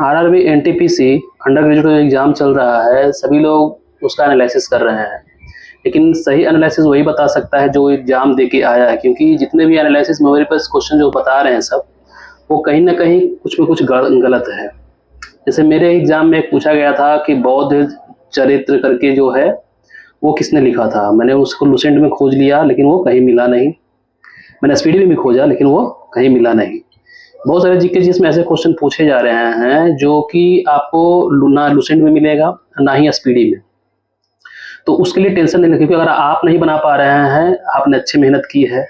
RRB NTPC under graduate exam चल रहा है, सभी लोग उसका एनालिसिस कर रहे हैं, लेकिन सही एनालिसिस वही बता सकता है जो एग्जाम दे के आया है, क्योंकि जितने भी एनालिसिस मेरे पास क्वेश्चन जो बता रहे हैं सब, वो कहीं ना कहीं कुछ में कुछ गलत है। जैसे मेरे एग्जाम में पूछा गया था कि बौद्ध चरित्र करके जो है वो किसने लिखा था। मैंने उसको लुसेंट में खोज लिया लेकिन वो कहीं मिला नहीं। मैंने एसपीडी में भी खोजा लेकिन वो कहीं मिला नहीं। बहुत सारे जीके जिसमें ऐसे क्वेश्चन पूछे जा रहे हैं जो कि आपको ना लुसेंट में मिलेगा ना ही एसपीडी में। तो उसके लिए टेंशन नहीं, क्योंकि अगर आप नहीं बना पा रहे हैं, आपने अच्छी मेहनत की है,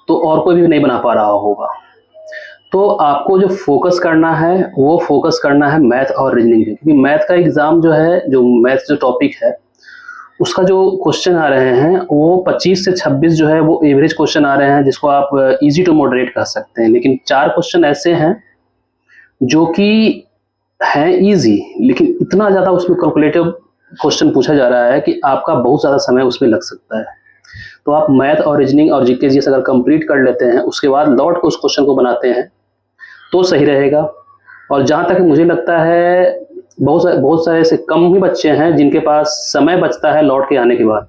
तो और कोई भी नहीं बना पा रहा होगा। तो आपको जो फोकस करना है वो फोकस करना है मैथ और रीजनिंग पे, क्योंकि मैथ का एग्जाम जो है, जो मैथ जो टॉपिक है उसका जो क्वेश्चन आ रहे हैं वो 25 से 26 जो है वो एवरेज क्वेश्चन आ रहे हैं, जिसको आप इजी टू मॉडरेट कह सकते हैं। लेकिन 4 क्वेश्चन ऐसे हैं जो कि हैं इजी, लेकिन इतना ज़्यादा उसमें कैलकुलेटिव क्वेश्चन पूछा जा रहा है कि आपका बहुत ज़्यादा समय उसमें लग सकता है। तो आप मैथ और रीजनिंग और जीके जीएस अगर कंप्लीट कर लेते हैं, उसके बाद लौट के उस क्वेश्चन को बनाते हैं तो सही रहेगा। और जहाँ तक मुझे लगता है बहुत सारे ऐसे कम ही बच्चे हैं जिनके पास समय बचता है लौट के आने के बाद,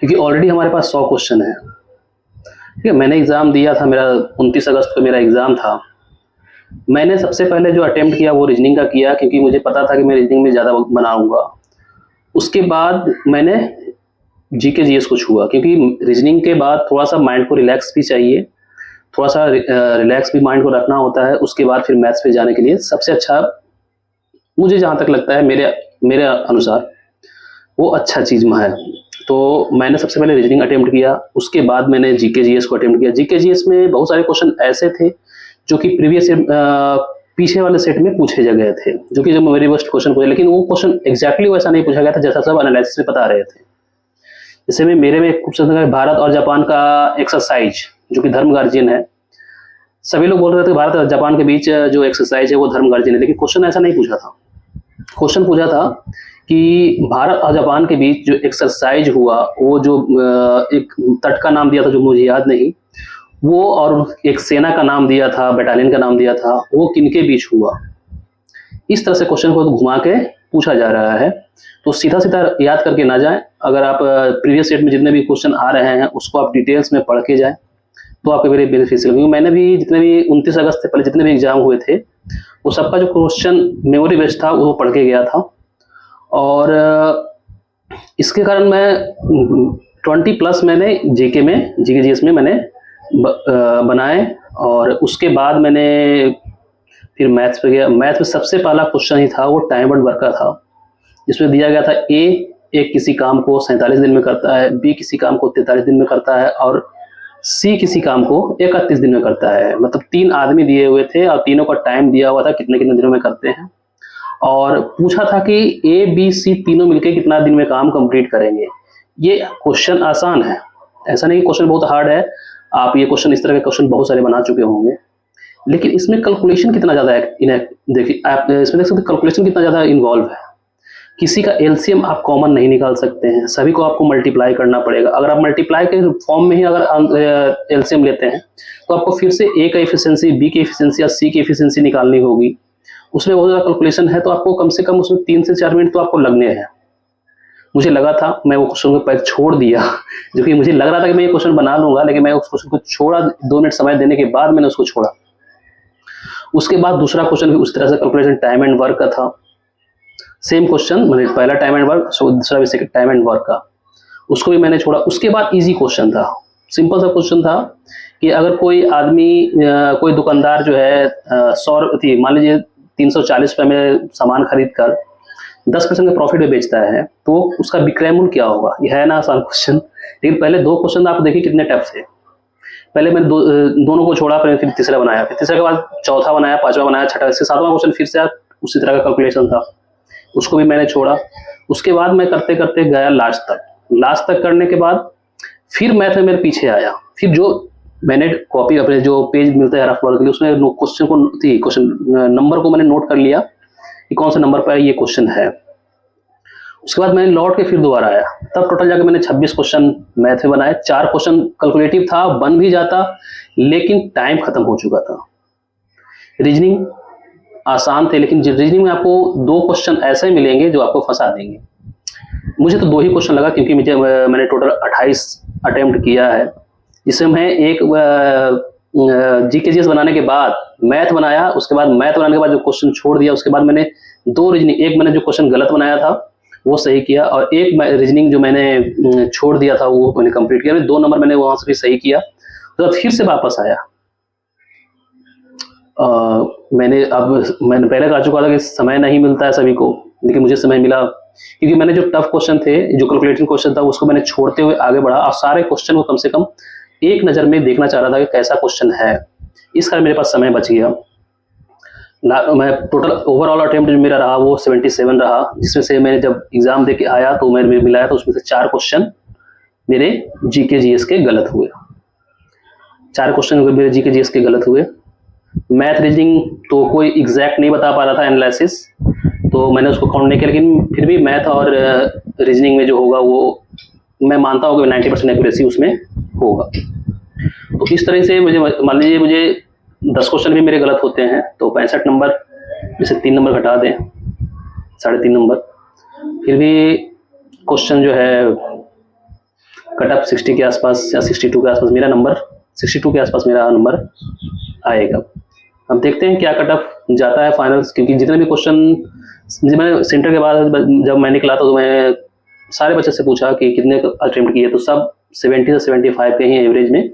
क्योंकि ऑलरेडी हमारे पास 100 क्वेश्चन है। ठीक है, मैंने एग्ज़ाम दिया था, मेरा 29 अगस्त को मेरा एग्ज़ाम था। मैंने सबसे पहले जो अटेम्प्ट किया वो रीजनिंग का किया, क्योंकि मुझे पता था कि मैं रीजनिंग में ज़्यादा वक्त बनाऊंगा। उसके बाद मैंने जीके जीएस को छुआ, क्योंकि रीजनिंग के बाद थोड़ा सा माइंड को रिलैक्स भी चाहिए, थोड़ा सा रिलैक्स भी माइंड को रखना होता है। उसके बाद फिर मैथ्स पे जाने के लिए सबसे अच्छा, मुझे जहाँ तक लगता है मेरे अनुसार वो अच्छा चीज़ में है। तो मैंने सबसे पहले रीजनिंग अटेम्प्ट किया, उसके बाद मैंने जीके जीएस को अटेम्प्ट किया। जीके जीएस में बहुत सारे क्वेश्चन ऐसे थे जो कि प्रीवियस पीछे वाले सेट में पूछे जा गए थे, जो कि जब मेरे फर्स्ट क्वेश्चन पूछे, लेकिन वो क्वेश्चन एग्जैक्टली वैसा नहीं पूछा गया था जैसा सब एनालिसिस में बता रहे थे। जैसे मेरे में एक क्वेश्चन था भारत और जापान का एक्सरसाइज, जो कि धर्म गार्जियन है। सभी लोग बोल रहे थे भारत और जापान के बीच जो एक्सरसाइज है वो धर्म गार्जियन है, लेकिन क्वेश्चन ऐसा नहीं पूछा था। क्वेश्चन पूछा था कि भारत और जापान के बीच जो एक्सरसाइज हुआ, वो जो एक तट का नाम दिया था जो मुझे याद नहीं, वो और एक सेना का नाम दिया था, बटालियन का नाम दिया था, वो किनके बीच हुआ। इस तरह से क्वेश्चन को घुमा के पूछा जा रहा है। तो सीधा सीधा याद करके ना जाएं। अगर आप प्रीवियस सेट में जितने भी क्वेश्चन आ रहे हैं उसको आप डिटेल्स में पढ़ के जाएं तो आपके लिए बेनिफिशियल। क्योंकि मैंने भी जितने भी 29 अगस्त से पहले जितने भी एग्जाम हुए थे वो सबका जो क्वेश्चन मेमोरी बेस्ड था वो पढ़ के गया था, और इसके कारण मैं 20+ मैंने जीके जीएस में मैंने बनाए। और उसके बाद मैंने फिर मैथ्स पे गया। मैथ्स में सबसे पहला क्वेश्चन ही था वो टाइम एंड वर्क का था, जिसमें दिया गया था एक किसी काम को 47 दिन में करता है, बी किसी काम को 43 दिन में करता है, और सी किसी काम को 31 दिन में करता है। मतलब 3 आदमी दिए हुए थे और तीनों का टाइम दिया हुआ था कितने कितने दिनों में करते हैं, और पूछा था कि ए बी सी तीनों मिलकर कितना दिन में काम कंप्लीट करेंगे। ये क्वेश्चन आसान है, ऐसा नहीं कि क्वेश्चन बहुत हार्ड है। आप ये क्वेश्चन, इस तरह के क्वेश्चन बहुत सारे बना चुके होंगे, लेकिन इसमें कैलकुलेशन कितना ज़्यादा है, देखिए आप इसमें देख सकते हैं कैलकुलेशन कितना ज़्यादा इन्वॉल्व है। किसी का एलसीएम आप कॉमन नहीं निकाल सकते हैं, सभी को आपको मल्टीप्लाई करना पड़ेगा। अगर आप मल्टीप्लाई के फॉर्म में ही अगर एलसीएम लेते हैं तो आपको फिर से ए का एफिशिएंसी, बी की एफिशिएंसी या सी की एफिशिएंसी निकालनी होगी। उसमें बहुत ज़्यादा कैलकुलेशन है, तो आपको कम से कम उसमें 3 से 4 मिनट तो आपको लगने हैं। मुझे लगा था, मैं वो क्वेश्चन को पहले छोड़ दिया, जो कि मुझे लग रहा था कि मैं ये क्वेश्चन बना लूंगा, लेकिन मैं उस क्वेश्चन को छोड़ा। 2 मिनट समय देने के बाद मैंने उसको छोड़ा। उसके बाद दूसरा क्वेश्चन भी उस तरह से कैलकुलेशन टाइम एंड वर्क का था। सेम क्वेश्चन, मैंने पहला टाइम एंड वर्क, दूसरा भी सेकंड टाइम एंड वर्क का, उसको भी मैंने छोड़ा। उसके बाद इजी क्वेश्चन था, सिंपल सा क्वेश्चन था कि अगर कोई आदमी, कोई दुकानदार जो है 100 मान लीजिए 340 रुपये में सामान खरीद कर 10% के प्रॉफिट में बेचता है, तो उसका विक्रय मूल्य क्या होगा। यह है ना आसान क्वेश्चन, लेकिन पहले 2 क्वेश्चन आप देखिए कितने टफ थे। पहले मैंने दोनों को छोड़ा, फिर तीसरा बनाया, फिर तीसरे के बाद चौथा बनाया, 5वां बनाया, छठा, इसके 7वां क्वेश्चन फिर से उसी तरह का कैलकुलेशन था, उसको भी मैंने छोड़ा। उसके बाद मैं करते करते गया लास्ट तक करने के बाद फिर मैथ में मेरे पीछे आया। फिर जो मैंने कॉपी, अपने जो पेज मिलता है रफ वर्क के लिए, उसमें क्वेश्चन नंबर को मैंने नोट कर लिया कि कौन सा नंबर पर ये क्वेश्चन है। उसके बाद मैंने लौट के फिर दोबारा आया, तब टोटल जाकर मैंने 26 क्वेश्चन मैथ में बनाए। 4 क्वेश्चन कैलकुलेटिव था, बन भी जाता, लेकिन टाइम खत्म हो चुका था। रीजनिंग आसान थे, लेकिन रीजनिंग में आपको 2 क्वेश्चन ऐसे मिलेंगे जो आपको फंसा देंगे। मुझे तो 2 ही क्वेश्चन लगा, क्योंकि मैंने टोटल 28 अटेम्प्ट किया है, जिसमें मैं एक जीकेजीएस बनाने के बाद मैथ बनाया, उसके बाद मैथ बनाने के बाद जो क्वेश्चन छोड़ दिया, उसके बाद मैंने 2 रीजनिंग, एक मैंने जो क्वेश्चन गलत बनाया था वो सही किया, और एक रीजनिंग जो मैंने छोड़ दिया था वो मैंने कंप्लीट किया। 2 नंबर मैंने वहां से भी सही किया, तो फिर से वापस आया। मैंने पहले कहा चुका था कि समय नहीं मिलता है सभी को, लेकिन मुझे समय मिला, क्योंकि मैंने जो टफ क्वेश्चन थे, जो कैलकुलेटिंग क्वेश्चन था, उसको मैंने छोड़ते हुए आगे बढ़ा, और सारे क्वेश्चन को कम से कम एक नज़र में देखना चाह रहा था कि कैसा क्वेश्चन है। इस कारण मेरे पास समय बच गया। मैं टोटल ओवरऑल अटेम्प्ट जो मेरा रहा वो 77 रहा, जिसमें से मैंने जब एग्जाम दे के आया तो मैंने मिलाया तो उसमें से 4 क्वेश्चन मेरे जीके जीएस के गलत हुए। 4 क्वेश्चन मेरे जीके जीएस के गलत हुए। मैथ रीजनिंग तो कोई एग्जैक्ट नहीं बता पा रहा था एनालिसिस, तो मैंने उसको काउंट नहीं किया, लेकिन फिर भी मैथ और रीजनिंग में जो होगा वो मैं मानता हूँ कि 90% एक्यूरेसी उसमें होगा। तो इस तरह से मुझे मान लीजिए मुझे 10 क्वेश्चन भी मेरे गलत होते हैं तो 65 नंबर में से 3 नंबर घटा दें, 3.5 नंबर, फिर भी क्वेश्चन जो है कट ऑफ 60 के आसपास या 62 के आसपास मेरा नंबर, 62 के आसपास मेरा नंबर आएगा। अब देखते हैं क्या कट ऑफ जाता है फाइनल, क्योंकि जितने भी क्वेश्चन मैंने सेंटर के बाद जब मैं निकला तो मैं सारे बच्चे से पूछा कि कितने अटेम्प्ट किए, तो सब 70 से 75 के ही एवरेज में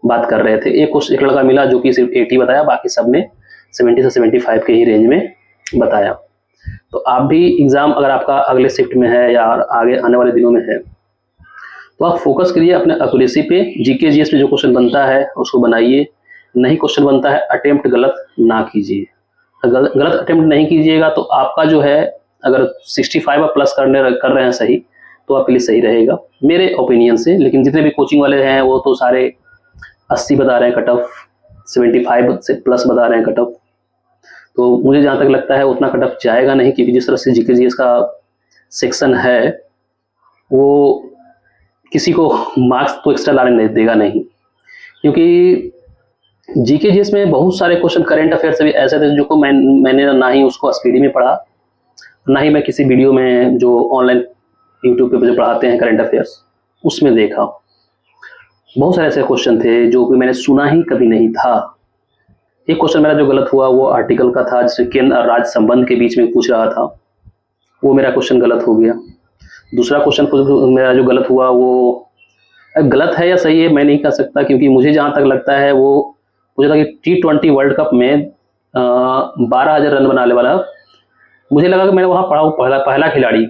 बात कर रहे थे। एक लड़का मिला जो कि सिर्फ 80 बताया, बाकी सब ने 70 से 75 के ही रेंज में बताया। तो आप भी एग्ज़ाम अगर आपका अगले शिफ्ट में है या आगे आने वाले दिनों में है, तो आप फोकस करिए अपने एक्यूरेसी पे। जीके जीएस पे जो क्वेश्चन बनता है उसको बनाइए, नहीं क्वेश्चन बनता है अटेम्प्ट गलत ना कीजिए। गलत अटेम्प्ट नहीं कीजिएगा तो आपका जो है, अगर 65 प्लस कर रहे हैं सही, तो आपके लिए सही रहेगा मेरे ओपिनियन से। लेकिन जितने भी कोचिंग वाले हैं वो तो सारे 80 बता रहे हैं कट ऑफ, 75 से प्लस बता रहे हैं कट ऑफ, तो मुझे जहाँ तक लगता है उतना कट ऑफ जाएगा नहीं, क्योंकि जिस तरह से जीके जीएस का सेक्शन है वो किसी को मार्क्स तो एक्स्ट्रा लाने नहीं देगा नहीं, क्योंकि जीके जीएस में बहुत सारे क्वेश्चन करेंट अफेयर से भी ऐसे थे जो को मैंने ना ही उसको स्पीडी में पढ़ा, ना ही मैं किसी वीडियो में जो ऑनलाइन यूट्यूब पे जो पढ़ाते हैं करंट अफेयर्स उसमें देखा। बहुत सारे ऐसे क्वेश्चन थे जो कि मैंने सुना ही कभी नहीं था। एक क्वेश्चन मेरा जो गलत हुआ वो आर्टिकल का था, जिसमें केंद्र और राज्य संबंध के बीच में पूछ रहा था, वो मेरा क्वेश्चन गलत हो गया। दूसरा क्वेश्चन मेरा जो गलत हुआ वो गलत है या सही है मैं नहीं कह सकता, क्योंकि मुझे जहाँ तक लगता है वो मुझे था कि T20 वर्ल्ड कप में 12,000 रन बनाने वाला, मुझे लगा कि मैंने वहाँ पढ़ा पहला खिलाड़ी,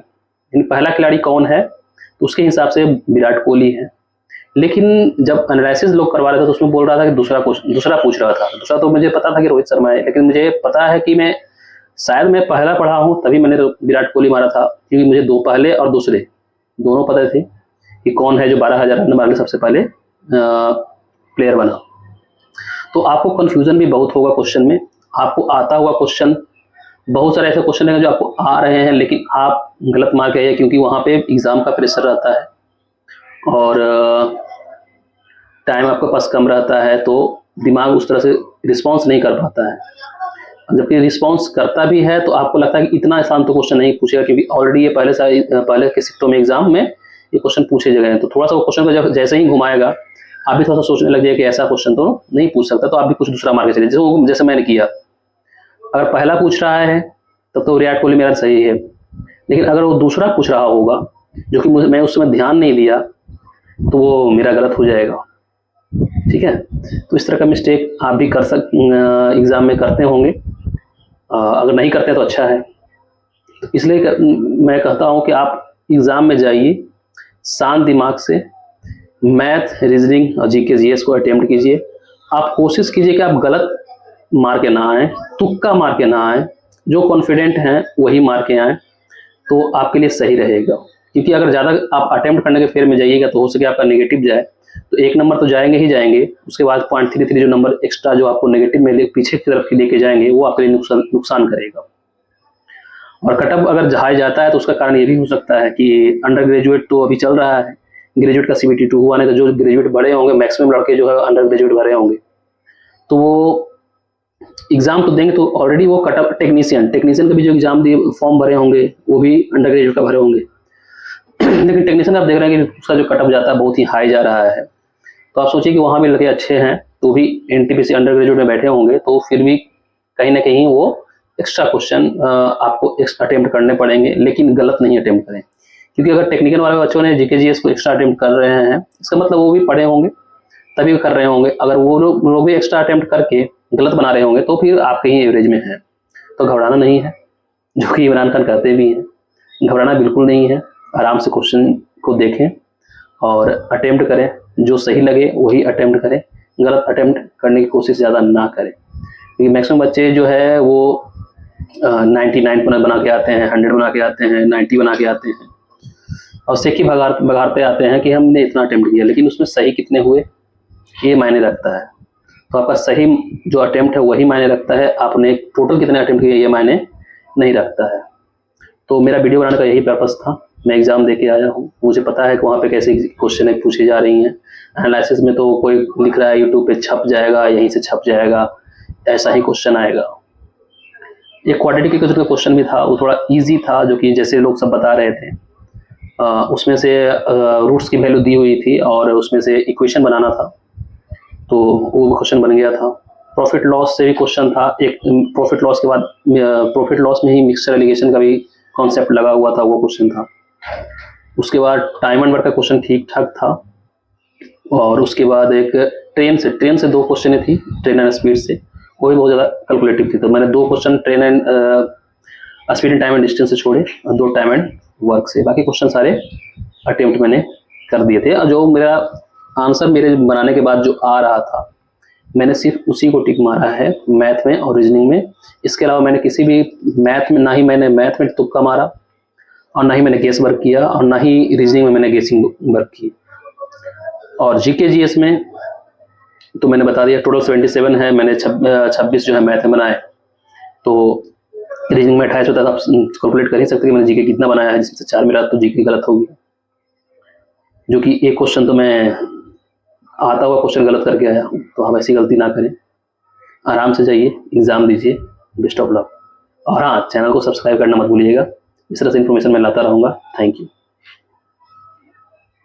पहला खिलाड़ी कौन है, तो उसके हिसाब से विराट कोहली है। लेकिन जब एनालिसिस लोग करवा रहे थे तो उसमें बोल रहा था कि दूसरा पूछ रहा था। दूसरा तो मुझे पता था कि रोहित शर्मा है, लेकिन मुझे पता है कि मैं शायद मैं पहला पढ़ा हूँ तभी मैंने विराट कोहली मारा था, क्योंकि मुझे 2 पहले और दूसरे दोनों पता थे कि कौन है जो 12,000 रन मारने सबसे पहले प्लेयर बना। तो आपको कन्फ्यूजन भी बहुत होगा क्वेश्चन में, आपको आता हुआ क्वेश्चन, बहुत सारे ऐसे क्वेश्चन हैं जो आपको आ रहे हैं लेकिन आप गलत मार के आए, क्योंकि वहाँ पे एग्ज़ाम का प्रेशर रहता है और टाइम आपके पास कम रहता है, तो दिमाग उस तरह से रिस्पॉन्स नहीं कर पाता है। जबकि रिस्पॉन्स करता भी है तो आपको लगता है कि इतना आसान तो क्वेश्चन नहीं पूछेगा, क्योंकि ऑलरेडी ये पहले के शिफ्टों में एग्जाम में ये क्वेश्चन पूछे गए हैं। तो थोड़ा सा वो क्वेश्चन को जब जैसे ही घुमाएगा आप भी थोड़ा सा सोचने लग जाए कि ऐसा क्वेश्चन तो नहीं पूछ सकता, तो आप भी कुछ दूसरा मार के चलिए, जैसे मैंने किया। अगर पहला पूछ रहा है तब तो विराट कोहली मेरा सही है, लेकिन अगर वो दूसरा पूछ रहा होगा जो कि मैं उस समय ध्यान नहीं दिया तो वो मेरा गलत हो जाएगा। ठीक है, तो इस तरह का मिस्टेक आप भी एग्ज़ाम में करते होंगे, अगर नहीं करते तो अच्छा है। तो इसलिए मैं कहता हूँ कि आप एग्ज़ाम में जाइए शांत दिमाग से, मैथ, रीजनिंग और जीके जीएस को अटेम्प्ट कीजिए। आप कोशिश कीजिए कि आप गलत मार के ना आए, तुक्का मार के ना आए, जो कॉन्फिडेंट हैं वही मार के आए, तो आपके लिए सही रहेगा। क्योंकि अगर ज़्यादा आप अटेम्प्ट करने के फेर में जाइएगा तो हो सके आपका नेगेटिव जाए, तो 1 नंबर तो जाएंगे ही जाएंगे, उसके बाद 0.33 जो नंबर एक्स्ट्रा जो आपको नेगेटिव में पीछे की तरफ लेके जाएंगे वो आपके लिए नुकसान करेगा। और कटअप अगर हाई जाता है तो उसका कारण ये भी हो सकता है कि अंडर ग्रेजुएट तो अभी चल रहा है, ग्रेजुएट का CBT 2 हुआ नहीं, तो जो ग्रेजुएट बड़े होंगे, मैक्सिमम लड़के जो है अंडर ग्रेजुएट भरे होंगे, तो वो एग्ज़ाम तो देंगे तो ऑलरेडी वो कट ऑफ टेक्नीशियन का भी जो एग्ज़ाम दिए फॉर्म भरे होंगे वो भी अंडर ग्रेजुएट का भरे होंगे लेकिन टेक्नीशियन आप देख रहे हैं कि उसका जो कट ऑफ जाता है बहुत ही हाई जा रहा है। तो आप सोचिए कि वहाँ भी लड़के अच्छे हैं तो भी एनटीपीसी अंडर ग्रेजुएट में बैठे होंगे, तो फिर भी कहीं ना कहीं वो एक्स्ट्रा क्वेश्चन आपको अटेम्प्ट करने पड़ेंगे, लेकिन गलत नहीं अटेम्प्ट करें। क्योंकि अगर टेक्निकल वाले बच्चों ने जीके जीएस को एक्स्ट्रा अटेम्प्ट कर रहे हैं, इसका मतलब वो भी पढ़े होंगे तभी कर रहे होंगे। अगर वो लोग भी एक्स्ट्रा अटेम्प्ट करके गलत बना रहे होंगे तो फिर आप कहीं एवरेज में हैं। तो घबराना नहीं है, जो कि इमरान खान कहते भी हैं, घबराना बिल्कुल नहीं है। आराम से क्वेश्चन को देखें और अटेम्प्ट करें, जो सही लगे वही अटेम्प्ट करें, गलत अटेम्प्ट करने की कोशिश ज़्यादा ना करें। क्योंकि मैक्सिमम बच्चे जो है वो 99 बना के आते हैं, 100 बना के आते हैं, 90 बना के आते हैं और सेकी भगाते आते हैं कि हमने इतना अटेम्प्ट किया, लेकिन उसमें सही कितने हुए ये मायने रखता है। तो आपका सही जो अटेम्प्ट है वही मायने रखता है, आपने टोटल कितने अटेम्प्ट किए ये मायने नहीं रखता है। तो मेरा वीडियो बनाने का यही पर्पस था। मैं एग्ज़ाम दे के आया हूँ, मुझे पता है कि वहाँ पे कैसे क्वेश्चन पूछी जा रही हैं। एनालिसिस में तो कोई लिख रहा है यूट्यूब पे छप जाएगा, यहीं से छप जाएगा, ऐसा ही क्वेश्चन आएगा। एक क्वाड्रेटिक इक्वेशन का क्वेश्चन भी था, वो थोड़ा ईजी था, जो कि जैसे लोग सब बता रहे थे। उसमें से रूट्स की वैल्यू दी हुई थी और उसमें से इक्वेशन बनाना था, तो वो क्वेश्चन बन गया था। प्रॉफिट लॉस से भी क्वेश्चन था, एक प्रॉफिट लॉस के बाद प्रॉफिट लॉस में ही मिक्सचर एलिगेशन का भी कॉन्सेप्ट लगा हुआ था, वो क्वेश्चन था। उसके बाद टाइम एंड वर्क का क्वेश्चन ठीक ठाक था, और उसके बाद एक ट्रेन से 2 क्वेश्चन थी, ट्रेन एंड स्पीड से, वो भी बहुत ज़्यादा कैलकुलेटिव थी। तो मैंने 2 question train and speed and time and distance से छोड़े और 2 टाइम एंड वर्क से, बाकी क्वेश्चन सारे अटेम्प्ट मैंने कर दिए थे। और जो मेरा आंसर मेरे बनाने के बाद जो आ रहा था, मैंने सिर्फ उसी को टिक मारा है मैथ में और रीजनिंग में। इसके अलावा मैंने किसी भी मैथ में, ना ही मैंने मैथ में तुक्का मारा और ना ही मैंने गेस वर्क किया और ना ही रीजनिंग में मैंने गेसिंग वर्क की। और जीके जीएस में तो मैंने बता दिया टोटल 77 है, मैंने 26 जो है मैथ में बनाए। तो रीजनिंग में 28 होता है, आप कैलकुलेट कर ही सकते हैं मैंने जीके कितना बनाया है, जिसमें से 4 मेरा तो जीके गलत हो गया, जो कि एक क्वेश्चन तो मैं आता हुआ क्वेश्चन गलत करके आया हूँ। तो आप ऐसी गलती ना करें, आराम से जाइए एग्ज़ाम दीजिए। Best of luck. और हाँ, चैनल को सब्सक्राइब करना मत भूलिएगा, इस तरह से इन्फॉर्मेशन मैं लाता रहूँगा। Thank you.